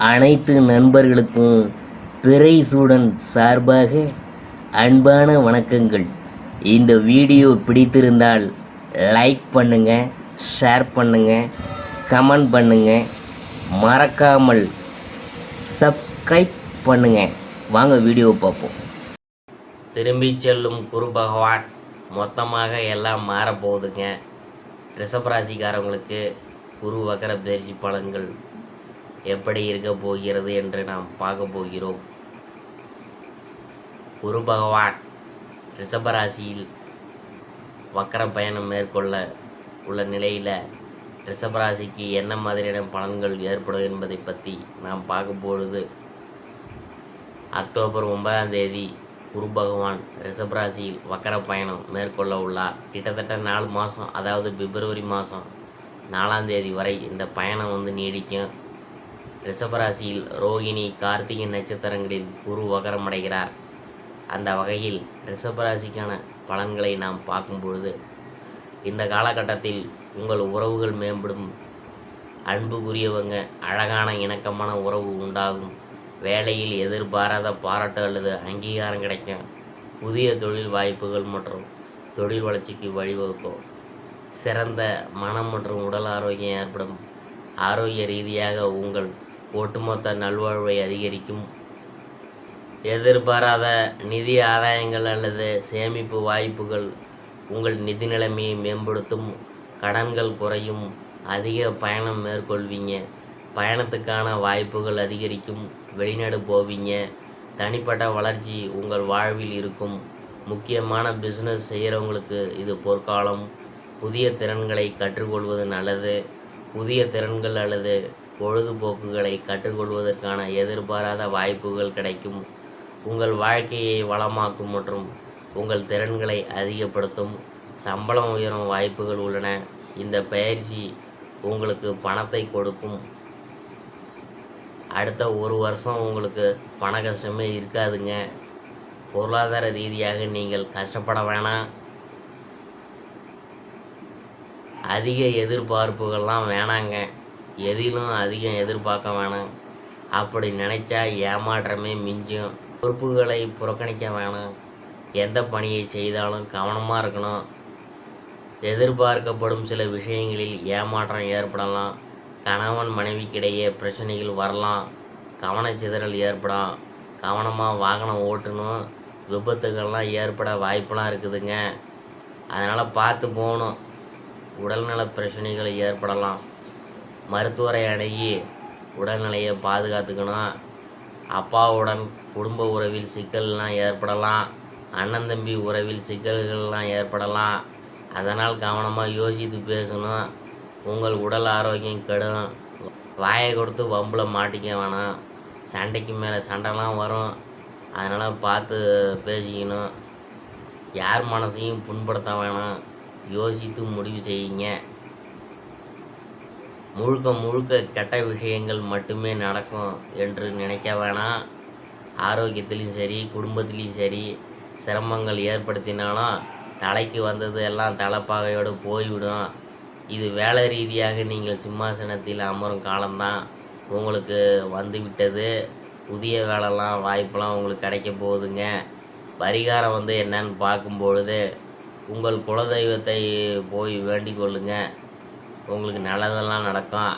அனைத்து நண்பர்களுக்கும் பிறைசூடன் சார்பாக அன்பான வணக்கங்கள். இந்த வீடியோ பிடித்திருந்தால் லைக் பண்ணுங்கள், ஷேர் பண்ணுங்கள், கமெண்ட் பண்ணுங்கள், மறக்காமல் சப்ஸ்கிரைப் பண்ணுங்கள். வாங்க வீடியோ பார்ப்போம். திரும்பி செல்லும் குரு பகவான் மொத்தமாக எல்லாம் மாறப்போகுதுங்க. ரிஷபராசிக்காரங்களுக்கு குரு வக்கர பயிற்சி பலன்கள் எப்படி இருக்க போகிறது என்று நாம் பார்க்க போகிறோம். குரு பகவான் ரிஷபராசியில் வக்கர பயணம் மேற்கொள்ள உள்ள நிலையில் ரிஷபராசிக்கு என்ன மாதிரியான பலன்கள் ஏற்படும் என்பதை பற்றி நாம் பார்க்கும் பொழுது, அக்டோபர் 9ஆம் தேதி குரு பகவான் ரிஷபராசியில் வக்கர பயணம் மேற்கொள்ள உள்ளார். கிட்டத்தட்ட 4 மாதம், அதாவது பிப்ரவரி மாதம் 4ஆம் தேதி வரை இந்த பயணம் நீடிக்கும். ரிஷபராசியில் ரோகிணி, கார்த்திகை நட்சத்திரங்களில் குரு வக்கரமடைகிறார். அந்த வகையில் ரிஷபராசிக்கான பலன்களை நாம் பார்க்கும் பொழுது, இந்த காலகட்டத்தில் உங்கள் உறவுகள் மேம்படும், அன்புக்குரியவங்க அழகான இணக்கமான உறவு உண்டாகும், வேலையில் எதிர்பாராத பாராட்டு அல்லது அங்கீகாரம் கிடைக்கும், புதிய தொழில் வாய்ப்புகள் மற்றும் தொழில் வளர்ச்சிக்கு வழிவகுக்கும், சிறந்த மனம் மற்றும் உடல் ஆரோக்கியம் ஏற்படும், ஆரோக்கிய ரீதியாக உங்கள் ஒட்டுமொத்த நல்வாழ்வை அதிகரிக்கும், எதிர்பாராத நிதி ஆதாயங்கள் அல்லது சேமிப்பு வாய்ப்புகள் உங்கள் நிதி நிலைமையை மேம்படுத்தும், கடன்கள் குறையும், அதிக பயணம் மேற்கொள்வீங்க, பயணத்துக்கான வாய்ப்புகள் அதிகரிக்கும், வெளிநாடு போவீங்க, தனிப்பட்ட வளர்ச்சி உங்கள் வாழ்வில் இருக்கும், முக்கியமான பிஸ்னஸ் செய்கிறவங்களுக்கு இது பொற்காலம், புதிய திறன்களை கற்றுக்கொள்வது நல்லது, புதிய திறன்கள் அல்லது பொழுதுபோக்குகளை கற்றுக்கொள்வதற்கான எதிர்பாராத வாய்ப்புகள் கிடைக்கும், உங்கள் வாழ்க்கையை வளமாக்கும் மற்றும் உங்கள் திறன்களை அதிகப்படுத்தும், சம்பளம் உயரும் வாய்ப்புகள் உள்ளன. இந்த பயிற்சி உங்களுக்கு பணத்தை கொடுக்கும். அடுத்த 1 வருஷம் உங்களுக்கு பண கஷ்டமே இருக்காதுங்க. பொருளாதார ரீதியாக நீங்கள் கஷ்டப்பட வேணாம். அதிக எதிர்பார்ப்புகள்லாம் வேணாங்க. எதிலும் அதிகம் எதிர்பார்க்க வேணாம். அப்படி நினைச்சா ஏமாற்றமே மிஞ்சும். பொறுப்புகளை புறக்கணிக்க வேணாம். எந்த பணியை செய்தாலும் கவனமாக இருக்கணும். எதிர்பார்க்கப்படும் சில விஷயங்களில் ஏமாற்றம் ஏற்படலாம். கணவன் மனைவிக்கிடையே பிரச்சனைகள் வரலாம். கவனச்சிதறல் ஏற்படும். கவனமாக வாகனம் ஓட்டணும். விபத்துகள்லாம் ஏற்பட வாய்ப்பெலாம் இருக்குதுங்க. அதனால் பார்த்து போகணும். உடல்நல பிரச்சனைகள் ஏற்படலாம். மருத்துவரை அணுகி உடல்நிலையை பாதுகாத்துக்கணும். அப்பாவுடன் குடும்ப உறவில் சிக்கல்லாம் ஏற்படலாம். அண்ணன் தம்பி உறவில் சிக்கல்கள்லாம் ஏற்படலாம். அதனால் கவனமாக யோசித்து பேசணும். உங்கள் உடல் ஆரோக்கியம் கெடும். வாயை கொடுத்து வம்பில் மாட்டிக்க வேணாம். சண்டைக்கு மேலே சண்டைலாம் வரும். அதனால் பார்த்து பேசிக்கணும். யார் மனசையும் புண்படுத்த வேணாம். யோசித்து முடிவு செய்யுங்க. முழுக்க முழுக்க கெட்ட விஷயங்கள் மட்டுமே நடக்கும் என்று நினைக்க வேணாம். ஆரோக்கியத்துலேயும் சரி, குடும்பத்துலேயும் சரி, சிரமங்கள் ஏற்படுத்தினாலும் தலைக்கு வந்தது எல்லாம் தலைப்பாகையோடு போய்விடும். இது வேலை ரீதியாக நீங்கள் சிம்மாசனத்தில் அமரும் காலம்தான் உங்களுக்கு வந்துவிட்டது. புதிய வேலைலாம் வாய்ப்பெல்லாம் உங்களுக்கு கிடைக்க போகுதுங்க. பரிகாரம் என்னன்னு பார்க்கும்பொழுது, உங்கள் குலதெய்வத்தை போய் வேண்டிக் கொள்ளுங்க. உங்களுக்கு நல்லதெல்லாம் நடக்கும்.